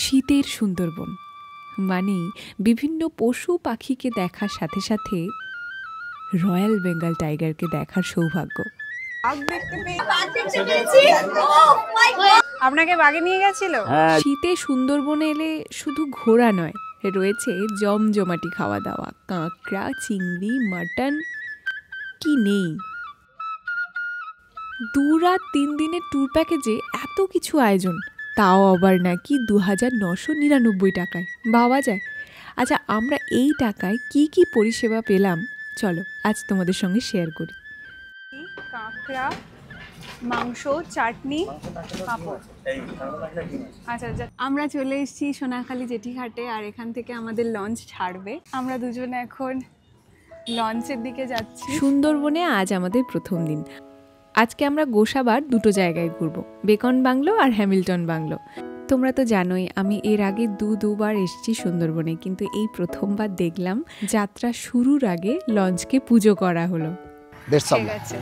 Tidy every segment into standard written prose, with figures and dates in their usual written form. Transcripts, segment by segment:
শীতের সুন্দরবন মানে বিভিন্ন পশু পাখিকে দেখার সাথে সাথে রয়্যাল বেঙ্গল টাইগারকে দেখার সৌভাগ্য। আপনাকে বাগে নিয়ে গেছিল? শীতে সুন্দরবনে এলে শুধু ঘোরা নয়, রয়েছে জমজমাটি খাওয়া দাওয়া, কাঁকড়া, চিংড়ি, মাটন, কি নেই। 2 রাত 3 দিনের ট্যুর প্যাকেজে এত কিছু আয়োজন, তাও আবার নাকি 2999 টাকায়। ভাবা যায়? আচ্ছা, আমরা এই টাকায় কি কি পরিষেবা পেলাম চলো আজ তোমাদের সঙ্গে শেয়ার করি। কাঁকড়া, মাংস, চাটনি, পাঁপড়। আচ্ছা, আমরা চলে এসেছি সোনাখালি জেঠিঘাটে, আর এখান থেকে আমাদের লঞ্চ ছাড়বে। আমরা দুজনে এখন লঞ্চের দিকে যাচ্ছি। সুন্দরবনে আজ আমাদের প্রথম দিন। আজকে আমরা গোসাবার 2 জায়গায় ঘুরবো, বেকন বাংলো আর হ্যামিল্টন বাংলো। তোমরা তো জানোই আমি এর আগে দুবার এসেছি সুন্দরবনে, কিন্তু এই প্রথমবার দেখলাম যাত্রা শুরুর আগে লঞ্চকে পুজো করা হলো। ঠিক আছে,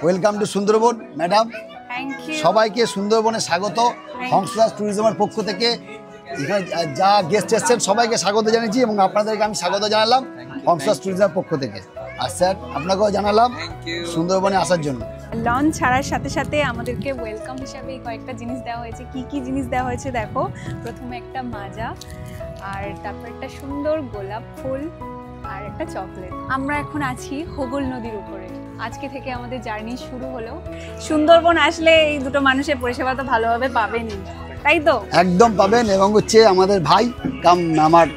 welcome to Sundarban madam. Thank you. সবাইকে সুন্দরবনে স্বাগত। হংসরাজ ট্যুরিজমের পক্ষ থেকে এখানে যা গেস্ট এসেছেন সবাইকে স্বাগত জানিয়েছি, এবং আপনাদেরকে আমি স্বাগত জানালাম হংসরাজ ট্যুরিজমের পক্ষ থেকে। আর স্যার আপনাকেও জানালাম সুন্দরবনে আসার জন্য। লঞ্চ ছাড়ার সাথে সাথে আমাদেরকে ওয়েলকাম হিসাবে কয়েকটা জিনিস দেওয়া হয়েছে। কি কি জিনিস দেওয়া হয়েছে দেখো। প্রথমে একটা মাজা, আর তারপর একটা সুন্দর গোলাপ ফুল, আর একটা চকলেট। আমরা এখন আছি হোগল নদীর উপরে। আজকে থেকে আমাদের জার্নি শুরু হলো। সুন্দরবন আসলে এই দুটো মানুষের পরিষেবা তো ভালোভাবে পাবেনই, তাই তো? একদম পাবেন, এবং হচ্ছে আমাদের ভাই কাম আমার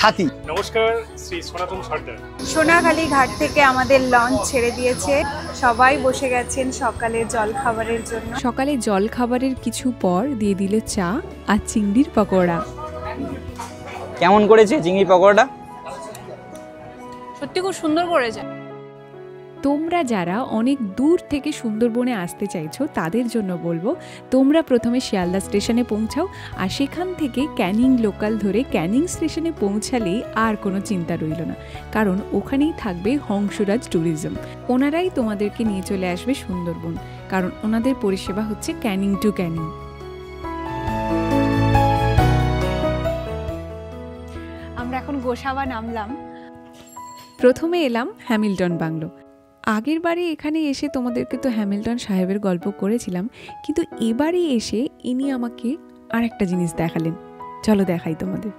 সাথী। নমস্কার, শ্রী সনাতন সর্দার। সোনাখালি ঘাট থেকে আমাদের লঞ্চ ছেড়ে দিয়েছে। সবাই বসে গেছেন সকালের জল খাবারের জন্য। সকালে জল খাবারের কিছু পর দিয়ে দিল চা আর চিংড়ির পকোড়া। কেমন করেছে চিংড়ি পকোড়াটা? সত্যি খুব সুন্দর করেছে। তোমরা যারা অনেক দূর থেকে সুন্দরবনে আসতে চাইছো তাদের জন্য বলবো, তোমরা প্রথমে শিয়ালদা স্টেশনে পৌঁছাও, আর সেখান থেকে ক্যানিং লোকাল ধরে ক্যানিং স্টেশনে পৌঁছালেই আর কোনো চিন্তা রইল না, কারণ ওখানেই থাকবে হংসরাজ ট্যুরিজম। ওনারাই তোমাদেরকে নিয়ে চলে আসবে সুন্দরবন, কারণ ওনাদের পরিষেবা হচ্ছে ক্যানিং টু ক্যানিং। আমরা এখন গোসাবা নামলাম। প্রথমে এলাম হ্যামিল্টন বাংলো। আগের বারে এখানে এসে তোমাদেরকে তো হ্যামিল্টন সাহেবের গল্প করেছিলাম, কিন্তু এবারে এসে ইনি আমাকে আর একটা জিনিস দেখালেন। চলো দেখাই তোমাদের।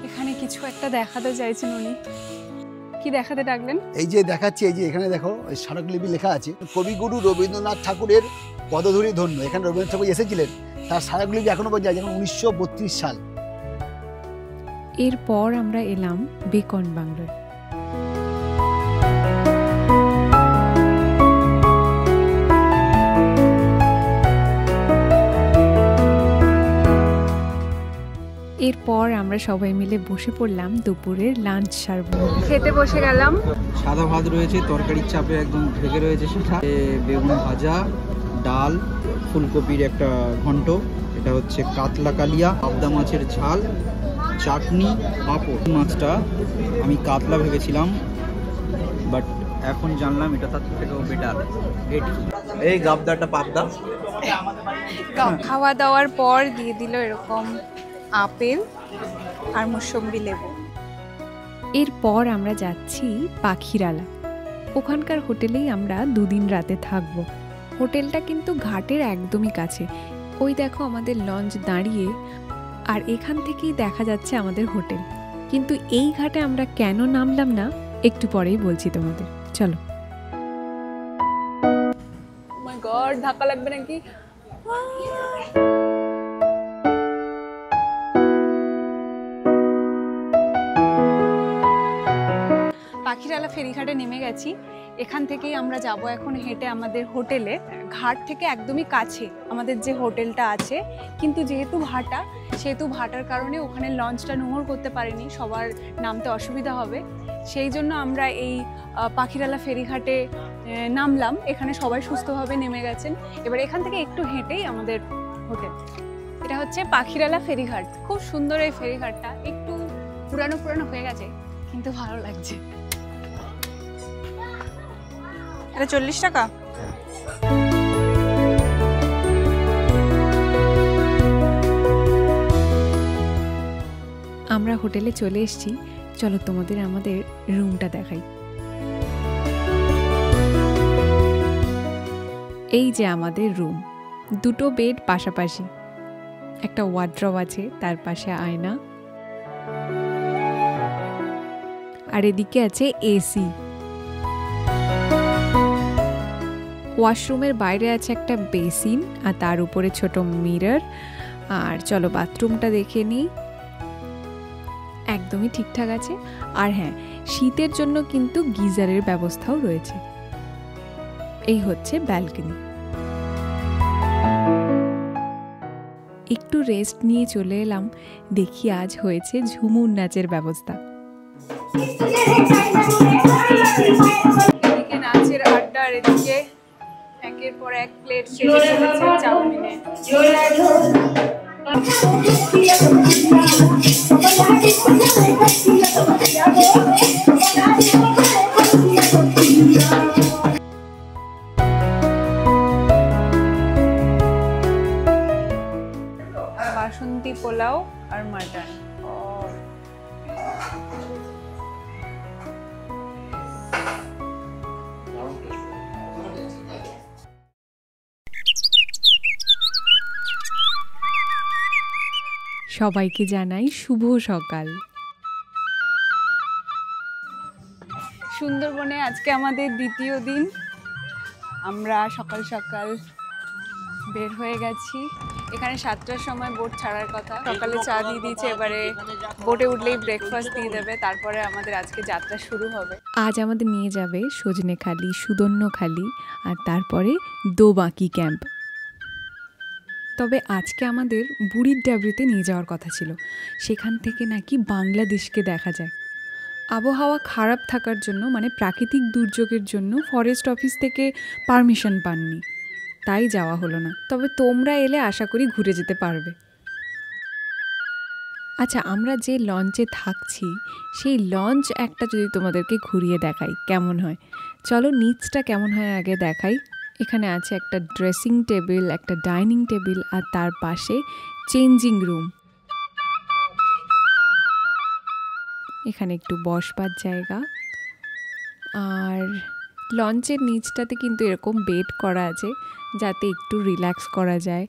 এখানে কিছু একটা দেখাতে চাইছেন উনি। কি দেখাতে ডাকলেন? এই যে দেখাচ্ছি, এই যে এখানে দেখো স্মারকলিপি লেখা আছে, কবিগুরু রবীন্দ্রনাথ ঠাকুরের পদধূলি ধন্য। এখানে রবীন্দ্রনাথ ঠাকুর এসেছিলেন, তার স্মারকলিপি এখনো পাওয়া যায়, যেমন 1932 সাল। এরপর আমরা এলাম বেকন বাংলোয়। এরপর আমরা সবাই মিলে বসে পড়লাম দুপুরের লাঞ্চ সারবো। খেতে বসে গেলাম। সাদা ভাত রয়েছে, তরকারির চাপে একদম ঢেকে রয়েছে সেটা, বেগুন ভাজা, ডাল, ফুলকপির একটা ঘন্ট, এটা হচ্ছে কাতলা কালিয়া, পাবদা মাছের ঝাল, চাটনি, পাঁপড়। মাছটা আমি কাতলা ভেবেছিলাম, বাট এখন জানলাম এটা তার থেকেও বেটার। এই গাবদাটা পাবদা। খাওয়া দাওয়ার পর দিয়ে দিল এরকম আপেল আর মৌসুম্বি লেবু। এরপর আমরা যাচ্ছি পাখিরালা। ওখানকার হোটেলেই আমরা 2 দিন রাতে থাকবো। হোটেলটা কিন্তু ঘাটের একদমই কাছে। ওই দেখো আমাদের লঞ্চ দাঁড়িয়ে, আর এখান থেকেই দেখা যাচ্ছে আমাদের হোটেল। কিন্তু এই ঘাটে আমরা কেন নামলাম না একটু পরেই বলছি তোমাদের, চলো। মাই গড, ধাক্কা লাগবে নাকি? পাখিরালা ফেরিঘাটে নেমে গেছি। এখান থেকেই আমরা যাব এখন হেঁটে আমাদের হোটেলে। ঘাট থেকে একদমই কাছে আমাদের যে হোটেলটা আছে, কিন্তু যেহেতু ভাটা, সেহেতু ভাটার কারণে ওখানে লঞ্চটা নোঙর করতে পারিনি, সবার নামতে অসুবিধা হবে। সেই জন্য আমরা এই পাখিরালা ফেরিঘাটে নামলাম। এখানে সবাই সুস্থভাবে নেমে গেছেন। এবার এখান থেকে একটু হেঁটেই আমাদের হোটেল। এটা হচ্ছে পাখিরালা ফেরিঘাট। খুব সুন্দর এই ফেরিঘাটটা, একটু পুরানো পুরানো হয়ে গেছে কিন্তু ভালো লাগছে। এটা 40 টাকা। হোটেলে চলে এসেছি, চলো তোমাদের আমাদের রুমটা দেখাই। এই যে আমাদের রুম, দুটো বেড পাশাপাশি, একটা ওয়ার্ড্রব আছে, তার পাশে আয়না, আর এদিকে আছে এসি। ওয়াশরুমের বাইরে আছে একটা বেসিন আর তার উপরে ছোট মিরর। আর চলো বাথরুমটা দেখে নিই, একদমই ঠিকঠাক আছে। আর হ্যাঁ, শীতের জন্য কিন্তু গিজারের ব্যবস্থাও রয়েছে। এই হচ্ছে ব্যালকনি। একটু রেস্ট নিয়ে চলে এলাম, দেখি আজ হয়েছে ঝুমুর নাচের ব্যবস্থা। এদিকে নাচের আড্ডা, আর এদিকে একের পর এক প্লেট সেজে চলেছে চাউমিনে। বাসন্তী পোলাও আর মাটন। সবাইকে জানাই শুভ সকাল। সুন্দরবনে আজকে আমাদের দ্বিতীয় দিন। আমরা সকাল সকাল বের হয়ে গেছি। এখানে 7টার সময় বোট ছাড়ার কথা। সকালে চা দিয়ে দিয়েছে, এবারে বোটে উঠলেই ব্রেকফাস্ট দিয়ে দেবে, তারপরে আমাদের আজকে যাত্রা শুরু হবে। আজ আমাদের নিয়ে যাবে সজনেখালি, সুদর্ণখালি আর তারপরে দোবাঁকি ক্যাম্প। তবে আজকে আমাদের বুড়ির ডাবরিতে নিয়ে যাওয়ার কথা ছিল, সেখান থেকে নাকি বাংলাদেশকে দেখা যায়। আবহাওয়া খারাপ থাকার জন্য, মানে প্রাকৃতিক দুর্যোগের জন্য ফরেস্ট অফিস থেকে পারমিশন পাননি, তাই যাওয়া হলো না। তবে তোমরা এলে আশা করি ঘুরে যেতে পারবে। আচ্ছা, আমরা যে লঞ্চে থাকছি সেই লঞ্চ একটা যদি তোমাদেরকে ঘুরিয়ে দেখাই কেমন হয়, চলো নিচটা কেমন হয় আগে দেখাই। এখানে আছে একটা ড্রেসিং টেবিল, একটা ডাইনিং টেবিল আর তার পাশে চেঞ্জিং রুম। এখানে একটু বসবার জায়গা, আর লঞ্চের নিচটাতে কিন্তু এরকম বেড করা আছে যাতে একটু রিল্যাক্স করা যায়।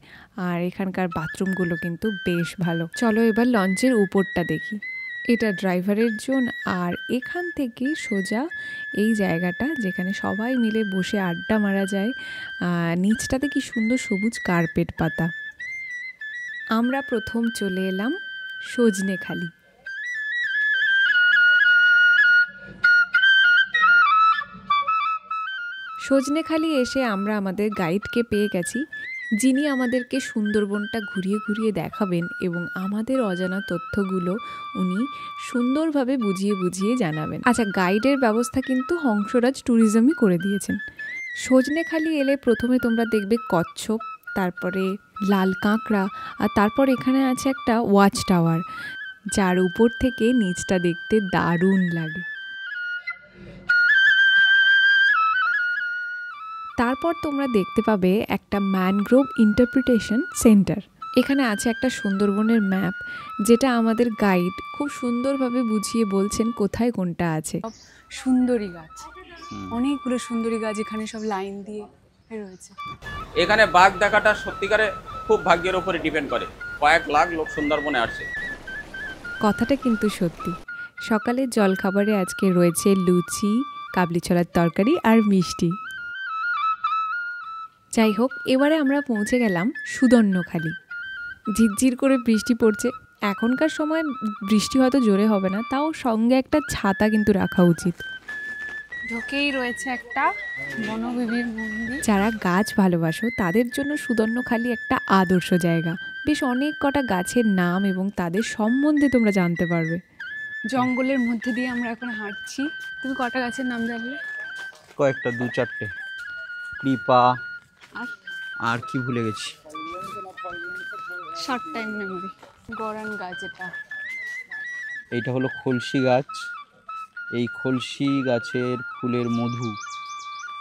আর এখানকার বাথরুমগুলো কিন্তু বেশ ভালো। চলো এবার লঞ্চের উপরটা দেখি। এটা ড্রাইভারের জোন, আর এখান থেকে সোজা এই জায়গাটা যেখানে সবাই মিলে বসে আড্ডা মারা যায়। নিচটাতে কি সুন্দর সবুজ কার্পেট পাতা। আমরা প্রথম চলে এলাম সজনেখালি। সজনেখালি এসে আমরা আমাদের গাইডকে পেয়ে গেছি, যিনি আমাদেরকে সুন্দরবনটা ঘুরিয়ে ঘুরিয়ে দেখাবেন এবং আমাদের অজানা তথ্যগুলো উনি সুন্দরভাবে বুঝিয়ে বুঝিয়ে জানাবেন। আচ্ছা, গাইডের ব্যবস্থা কিন্তু হংসরাজ ট্যুরিজমই করে দিয়েছেন। সজনেখালি এলে প্রথমে তোমরা দেখবে কচ্ছপ, তারপরে লাল কাঁকড়া, আর তারপর এখানে আছে একটা ওয়াচ টাওয়ার, যার উপর থেকে নিচটা দেখতে দারুণ লাগে। তারপর তোমরা দেখতে পাবে একটা ম্যানগ্রোভ ইন্টারপ্রিটেশন সেন্টার। এখানে আছে একটা সুন্দরবনের ম্যাপ, যেটা আমাদের গাইড খুব সুন্দরভাবে বুঝিয়ে বলছেন কোথায় কোনটা আছে। সুন্দরী গাছ, অনেকগুলো সুন্দরী গাছ এখানে সব লাইন দিয়ে রয়েছে। এখানে বাঘ দেখাটা সত্যিকারে খুব ভাগ্যের উপরে ডিপেন্ড করে। কয়েক লাখ লোক সুন্দরবনে আসছে। কথাটা কিন্তু সত্যি। সকালের জলখাবারে আজকে রয়েছে লুচি, কাবলি ছোলার তরকারি আর মিষ্টি। যাই হোক, এবারে আমরা পৌঁছে গেলাম সুদর্ণখালি। ঝিরঝির করে বৃষ্টি পড়ছে। এখনকার সময় বৃষ্টি হয়তো জোরে হবে না, তাও সঙ্গে একটা ছাতা কিন্তু রাখা উচিত। ঢোকেই রয়েছে একটা বনবিবির মন্দির। যারা গাছ ভালোবাসো তাদের জন্য সুদর্ণখালি একটা আদর্শ জায়গা। বেশ অনেক কটা গাছের নাম এবং তাদের সম্বন্ধে তোমরা জানতে পারবে। জঙ্গলের মধ্যে দিয়ে আমরা এখন হাঁটছি। তুমি কটা গাছের নাম জানলে? কয়েকটা, 2-4টে। কৃপা আর আর কি ভুলে গেছি। Short time memory. গরান গাছ এটা। এইটা হলো খলসি গাছ। এই খলসি গাছের ফুলের মধু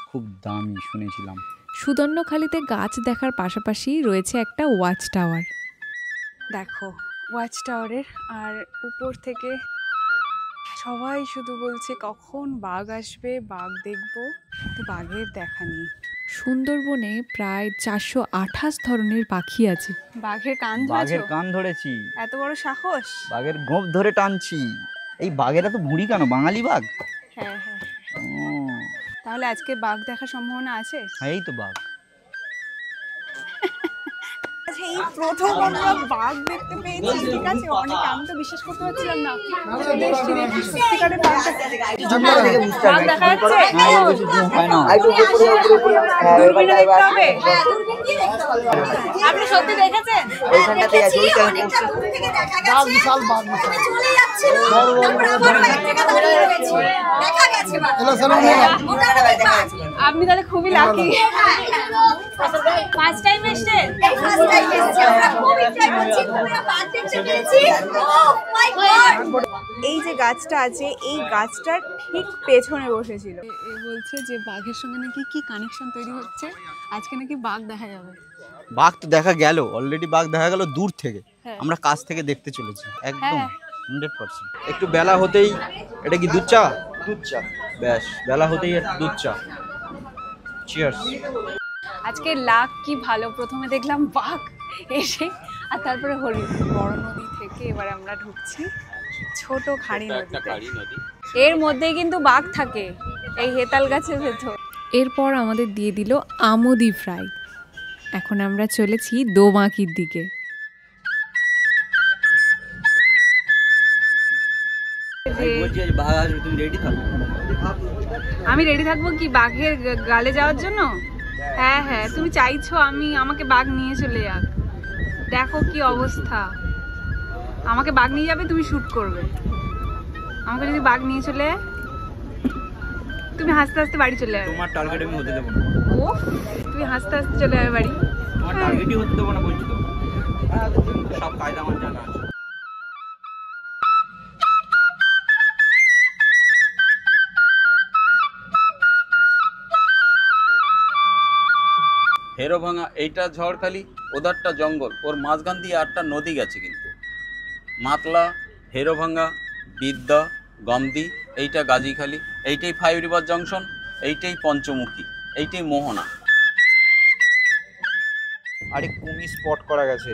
খুব দামি শুনেছিলাম। সুদর্ণখালিতে গাছ দেখার পাশাপাশি রয়েছে একটা ওয়াচ টাওয়ার। দেখো ওয়াচ টাওয়ারের। আর উপর থেকে সবাই শুধু বলছে কখন বাঘ আসবে, বাঘ দেখবো, তো বাঘের দেখা নেই। সুন্দরবনে প্রায় 428 ধরনের পাখি আছে। বাঘের কান বাঘের ধরেছো? কান ধরেছি, এত বড় সাহস! বাঘের গোঁফ ধরে টানছি। এই বাঘেরা তো ভুঁড়ি কেন, বাঙালি বাঘ? হ্যাঁ হ্যাঁ। ও, তাহলে আজকে বাঘ দেখার সম্ভাবনা আছে? হ্যাঁ, এই তো বাঘ। আচ্ছা, এই প্রথম আমরা বাঘ দেখতে পেয়েছি, ঠিক আছে, অনেক, আমি তো বিশ্বাস করতে পারছিলাম না। চলে এসেছি, দেখি সত্যিকারের বাঘ দেখা যাচ্ছে। দূরবীনে দেখতে হবে। আপনি সত্যি দেখেছেন? বাঘ বিশাল, বাঘ বিশাল। আপনি তাহলে খুবই লাকি। ফার্স্ট টাইম এসেছেন? এই যে গাছটা আছে, এই গাছটার ঠিক পেছনে বসেছিল। এ বলছে যে বাঘের সঙ্গে নাকি কি কানেকশন তৈরি হচ্ছে, আজকে নাকি বাঘ দেখা যাবে। বাঘ তো দেখা গেল, অলরেডি বাঘ দেখা গেল দূর থেকে, হ্যাঁ। আমরা কাছ থেকে দেখতে চলেছি একদম হ্যাঁ। 100%। একটু বেলা হতেই, এটা কি দুধ চা? দুধ চা, ব্যাস, বেলা হতেই দুধ চা। চিয়ার্স। আজকে লাক কি ভালো, প্রথমে দেখলাম বাঘ এসে, আর তারপরে হরিণ। বড় নদী থেকে এবার আমরা ঢুকছি ছোট খাড়ি নদীতে। এর মধ্যে কিন্তু বাঘ থাকে, এই হেতাল গাছের ভেতর। এরপর আমাদের দিয়ে দিল আমোদি ফ্রাই। এখন আমরা চলেছি দোমাকির দিকে। বাঘ আসবে, তুমি রেডি থাকো। আমি রেডি থাকবো কি বাঘের গালে যাওয়ার জন্য? হ্যাঁ হ্যাঁ, তুমি চাইছো আমাকে বাঘ নিয়ে চলে যাক। দেখো কি অবস্থা, আমাকে বাঘ নিয়ে যাবে, তুমি শুট করবে। আমাকে যদি বাঘ নিয়ে চলে, তুমি হাসতে হাসতে বাড়ি চলে যাবে। তোমার টার্গেট আমি হতে দেবো না। ও, তুমি হাসতে হাসতে চলে যাবে বাড়ি। তোমার টার্গেটই হতে দেবো না, বলছি তো। সব কায়দা আমার জানা আছে। হেরোভাঙা এইটা ঝড়খালি, ওদারটা জঙ্গল, ওর মাঝখান দিয়ে আটটা নদী গেছে কিন্তু। মাতলা, হেরোভাঙা, বিদ্যা, গমদি, এইটা গাজীখালি, এইটাই 5 রিভার জংশন, এইটাই পঞ্চমুখী, এইটাই মোহনা। আরে কুমির স্পট করা গেছে,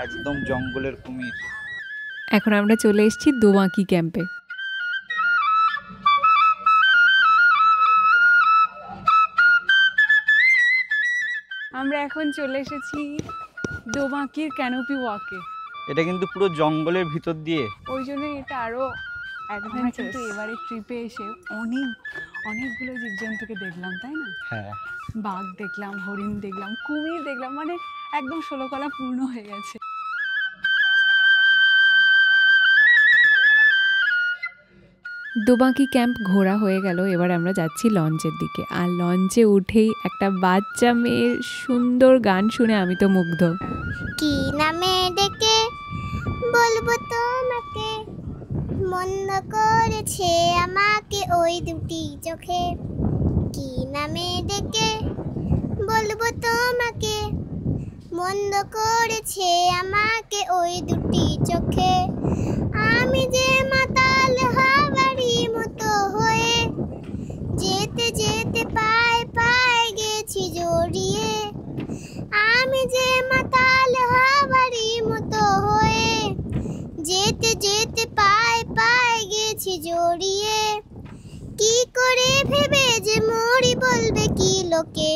একদম জঙ্গলের কুমির। এখন আমরা চলে এসেছি দোমাকি ক্যাম্পে। আমরা এখন চলে এসেছি দোমাকির ক্যানোপি ওয়াকে। এটা কিন্তু পুরো জঙ্গলের ভিতর দিয়ে, ওই জন্য এটা আরো অ্যাডভেঞ্চারাস। কিন্তু এবারে ট্রিপে এসে অনেকগুলো জীবজন্তুকে দেখলাম, তাই না? হ্যাঁ, বাঘ দেখলাম, হরিণ দেখলাম, কুমির দেখলাম, মানে একদম 16 কলা পূর্ণ হয়ে গেছে। দোমাকি ক্যাম্প ঘোরা হয়ে গেল, এবার আমরা যাচ্ছি লঞ্চের দিকে। আর লঞ্চে উঠেই একটা বাচ্চা মেয়ের সুন্দর গান শুনে আমি তো মুগ্ধ। কি নামে ডেকে বলবো তোমাকে, মন্দ করেছে আমাকে ওই দুটি চোখে। কি নামে ডেকে বলবো তোমাকে, মন্দ করেছে আমাকে ওই দুটি চোখে। আমি যে মাতাল হাওয়ারি মতো হয়ে যেতে যেতে পায়ে পায়ে গেছি জড়িয়ে। আমি যে মাতাল হাওয়ারি মতো হয়ে যেতে যেতে পায়ে পায়ে গেছি জড়িয়ে। কি করে ভেবে যে মরি বলবে কি লোকে,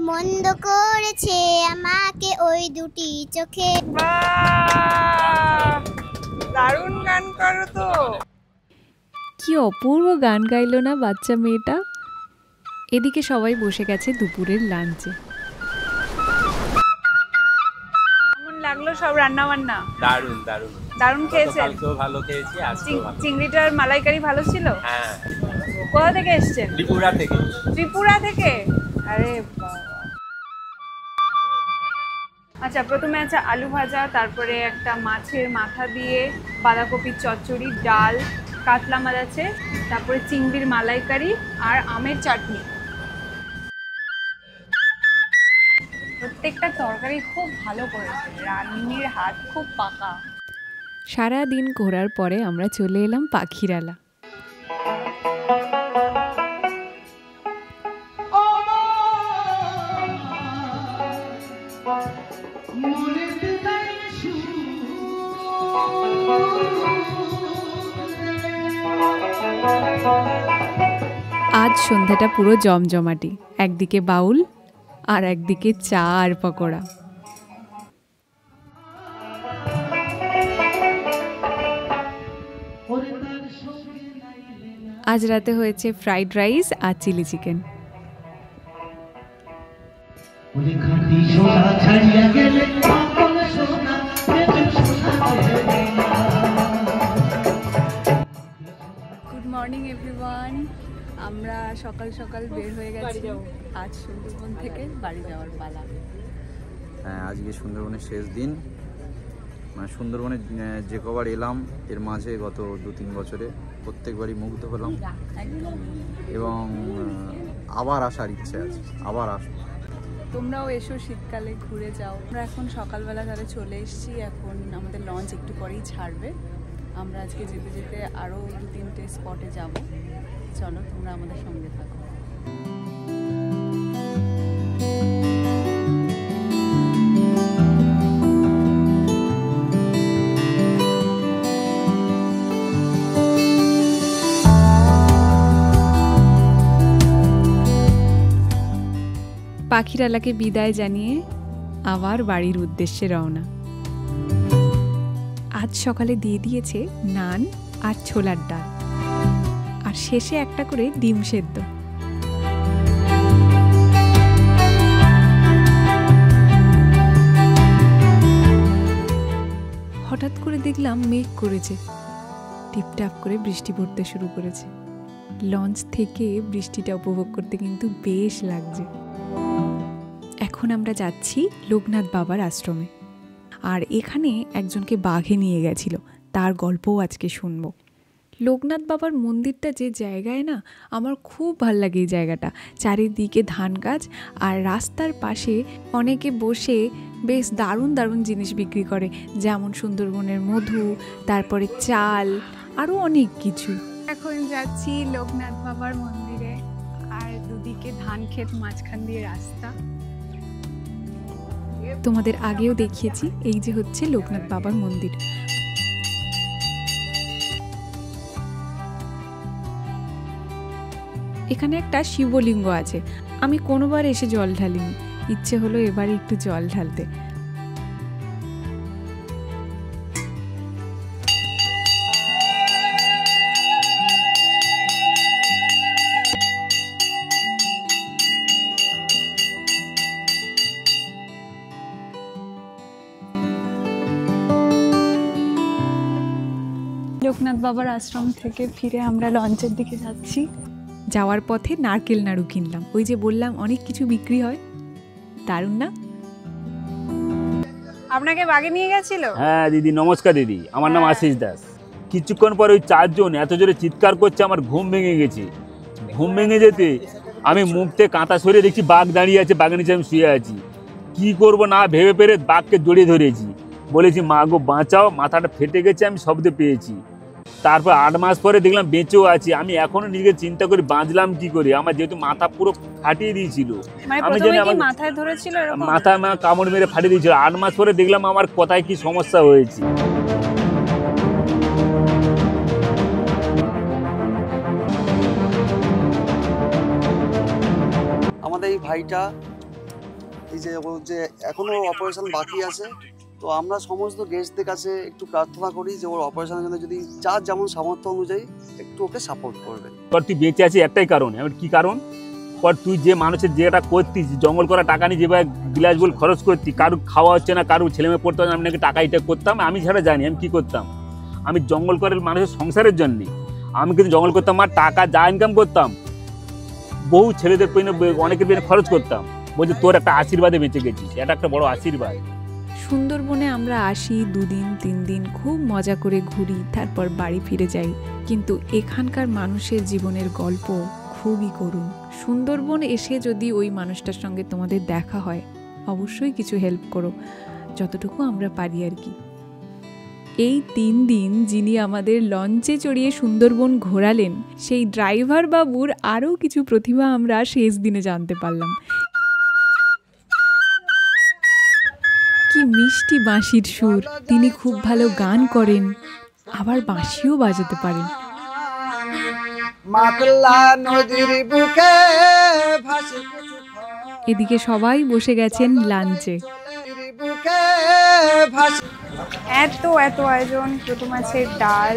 মন্দ করেছে আমাকে ওই দুটি চোখে। দারুণ গান করো তো। কি অপূর্ব গান গাইলো না বাচ্চা মেয়েটা। এদিকে সবাই বসে গেছে দুপুরের লাঞ্চে। কেমন লাগলো সব রান্না বান্না? দারুন দারুন দারুণ খেয়েছেন? কালকেও ভালো খেয়েছি, আজকেও ভালো। চিংড়িটার মালাইকারি ভালো ছিল? হ্যাঁ, কোথা থেকে এসেছেন? ত্রিপুরা থেকে। ত্রিপুরা থেকে? আরে বাবা। আচ্ছা, প্রথমে আছে আলু ভাজা, তারপরে একটা মাছের মাথা দিয়ে বাঁধাকপির চচ্চড়ি, ডাল, কাতলা মাছ আছে, তারপরে চিংড়ির মালাইকারি আর আমের চাটনি। প্রত্যেকটা তরকারি খুব ভালো করেছে, রান্নির হাত খুব পাকা। সারা দিন ঘোরার পরে আমরা চলে এলাম পাখিরালা। আজ সন্ধ্যাটা পুরো জমজমাটি, একদিকে বাউল আর একদিকে চা আর পকোড়া। আজ রাতে হয়েছে ফ্রাইড রাইস আর chilli chicken. Good morning everyone, আমরা সকাল সকাল বের হয়ে গেছি আজ সুন্দরবন থেকে বাড়ি যাওয়ার পালা। হ্যাঁ, আজকে সুন্দরবনের শেষ দিন। মানে সুন্দরবনে যে কবার এলাম এর মাঝে গত 2-3 বছরে প্রত্যেকবারই মুগ্ধ হলাম এবং আবার আসার ইচ্ছে আছে, আবার আসবো। তোমরাও এসো, শীতকালে ঘুরে যাও। আমরা এখন সকালবেলা তাহলে চলে এসেছি, এখন আমাদের লঞ্চ একটু পরেই ছাড়বে। আমরা আজকে যেতে যেতে আরও 2-3টে স্পটে যাব। চলো তোমরা আমাদের সঙ্গে থাকো। পাখিরালাকে বিদায় জানিয়ে আবার বাড়ির উদ্দেশ্যে রওনা। আজ সকালে দিয়ে দিয়েছে নান আর ছোলার ডাল, আর শেষে একটা করে ডিম সেদ্ধ। হঠাৎ করে দেখলাম মেঘ করেছে, টিপটাপ করে বৃষ্টি পড়তে শুরু করেছে। লঞ্চ থেকে বৃষ্টিটা উপভোগ করতে কিন্তু বেশ লাগছে। এখন আমরা যাচ্ছি লোকনাথ বাবার আশ্রমে, আর এখানে একজনকে বাঘে নিয়ে গেছিল, তার গল্পও আজকে শুনবো। লোকনাথ বাবার মন্দিরটা যে জায়গায় না, আমার খুব ভাল লাগে এই জায়গাটা। চারিদিকে ধান গাছ, আর রাস্তার পাশে অনেকে বসে বেশ দারুণ দারুণ জিনিস বিক্রি করে, যেমন সুন্দরবনের মধু, তারপরে চাল, আরও অনেক কিছু। এখন যাচ্ছি লোকনাথ বাবার মন্দিরে, আর দুদিকে ধান ক্ষেত, মাঝখান দিয়ে রাস্তা। তোমাদের আগেও দেখিয়েছি, এই যে হচ্ছে লোকনাথ বাবার মন্দির। এখানে একটা শিবলিঙ্গ আছে, আমি কোনোবার এসে জল ঢালিনি, ইচ্ছে হলো এবারে একটু জল ঢালতে। লোকনাথ বাবার আশ্রম থেকে ফিরে আমরা লঞ্চের দিকে যাচ্ছি। যাওয়ার পথে নারকেল নাড়ু কিনলাম, ওই যে বললাম অনেক কিছু বিক্রি হয়, দারুণ না? আপনাকে বাগে নিয়ে গেছিল? হ্যাঁ দিদি, নমস্কার দিদি, আমার নাম আশিস দাস। কিছুক্ষণ পর ওই 4 জন এত জোরে চিৎকার করছে, আমার ঘুম ভেঙে গেছে। ঘুম ভেঙে যেতে আমি মুখতে কাঁথা সরিয়ে দেখছি বাঘ দাঁড়িয়ে আছে, বাঘের নিচে আমি শুয়ে আছি। কি করব না ভেবে পেরে বাঘকে জড়িয়ে ধরেছি, বলেছি মা গো বাঁচাও, মাথাটা ফেটে গেছে, আমি শব্দ পেয়েছি। তারপর 8 মাস পরে দেখলাম বেঁচেও আছি। আমি এখনো নিজেকে চিন্তা করি বাঁচলাম কি করে, আমার যেহেতু মাথা পুরো ফাটিয়ে দিয়েছিল। আমি জানি আমার মাথায় ধরেছিল, মাথায় কামড় মেরে ফাটিয়ে দিয়েছিল। 8 মাস পরে দেখলাম আমার কোথায় কি সমস্যা হয়েছে। আমাদের এই ভাইটা, এই যে ওর যে এখনো অপারেশন বাকি আছে, তো আমরা সমস্ত গেস্টদের কাছে একটু প্রার্থনা করি যে ওর অপারেশনের জন্য যদি যার যেমন সামর্থ্য অনুযায়ী একটু ওকে সাপোর্ট করবে। তুই বেঁচে আছিস একটাই কারণে, আমার কি কারণ? তুই যে মানুষের যেটা করতিস, জঙ্গল করা টাকা নিয়ে যেভাবে বিলাস বল খরচ করতি, কারু খাওয়া হচ্ছে না, কারু ছেলেমেয়ে পড়তে হবে, আমি নাকি টাকা এটা করতাম। আমি ছাড়া জানি আমি কি করতাম। আমি জঙ্গল করে মানুষের সংসারের জন্যে আমি কিন্তু জঙ্গল করতাম, আর টাকা যা ইনকাম করতাম বহু ছেলেদের পেছনে, অনেকের পেছনে খরচ করতাম। বলছে তোর একটা আশীর্বাদে বেঁচে গেছিস, এটা একটা বড় আশীর্বাদ। সুন্দরবনে আমরা আসি, 2 দিন 3 দিন খুব মজা করে ঘুরি, তারপর বাড়ি ফিরে যাই। কিন্তু এখানকার মানুষের জীবনের গল্প খুবই করুণ। সুন্দরবন এসে যদি ওই মানুষটার সঙ্গে তোমাদের দেখা হয়, অবশ্যই কিছু হেল্প করো, যতটুকু আমরা পারি আর কি। এই 3 দিন যিনি আমাদের লঞ্চে চড়িয়ে সুন্দরবন ঘোরালেন, সেই ড্রাইভার বাবুর আরও কিছু প্রতিভা আমরা শেষ দিনে জানতে পারলাম। কি মিষ্টি বাঁশির সুর, তিনি খুব ভালো গান করেন, আবার বাঁশিও বাজাতে পারেন। এদিকে সবাই বসে গেছেন লাঞ্চে। এত এত আয়োজন। প্রথম আছে ডাল,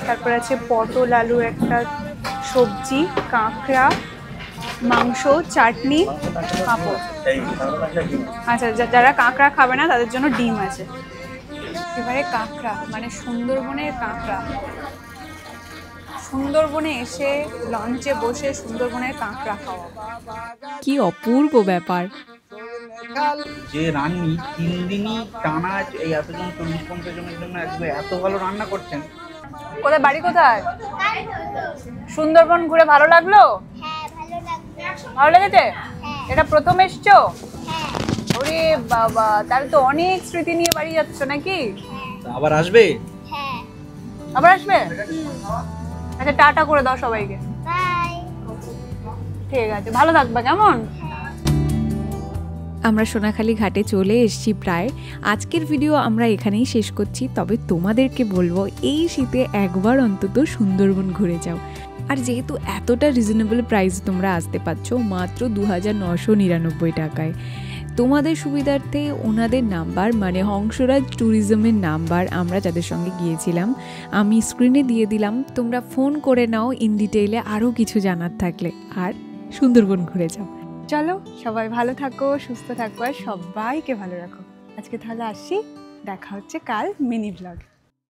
তারপর আছে পটল আলু একটা সবজি, কাঁকড়া, মাংস, চাটনি, পাঁপড়। আচ্ছা, যারা কাঁকড়া খাবে না তাদের জন্য ডিম আছে। এবারে কাঁকড়া, মানে সুন্দরবনের কাঁকড়া। সুন্দরবনে এসে লঞ্চে বসে সুন্দরবনের কাঁকড়া খাওয়া কি অপূর্ব ব্যাপার। যে রান্নি 3 দিনই টানা এই এতজন 40-50 জনের জন্য একদম এত ভালো রান্না করছেন। কোথায় বাড়ি, কোথায়? সুন্দরবন ঘুরে ভালো লাগলো? ভালো লেগেছে? এটা প্রথম এসছো? ওরে বাবা, তাহলে তো অনেক স্মৃতি নিয়ে বাড়ি যাচ্ছ নাকি? আবার আসবে? আবার আসবে? আচ্ছা, টাটা করে দাও সবাইকে। ঠিক আছে, ভালো থাকবে, কেমন? আমরা সোনাখালী ঘাটে চলে এসেছি প্রায়। আজকের ভিডিও আমরা এখানেই শেষ করছি, তবে তোমাদেরকে বলবো এই শীতে একবার অন্তত সুন্দরবন ঘুরে যাও। আর যেহেতু এতটা রিজনেবল প্রাইস তোমরা আসতে পারছো মাত্র 2999 টাকায়, তোমাদের সুবিধার্থে ওনাদের নাম্বার, মানে হংসরাজ ট্যুরিজমের নাম্বার আমরা যাদের সঙ্গে গিয়েছিলাম আমি স্ক্রিনে দিয়ে দিলাম, তোমরা ফোন করে নাও ইন ডিটেইলে আরও কিছু জানার থাকলে, আর সুন্দরবন ঘুরে যাও। চলো, সবাই ভালো থাকো, সুস্থ থাকো, আর সবাইকে ভালো রাখো। আজকে তাহলে আসি, দেখা হচ্ছে কাল মিনি ব্লগে।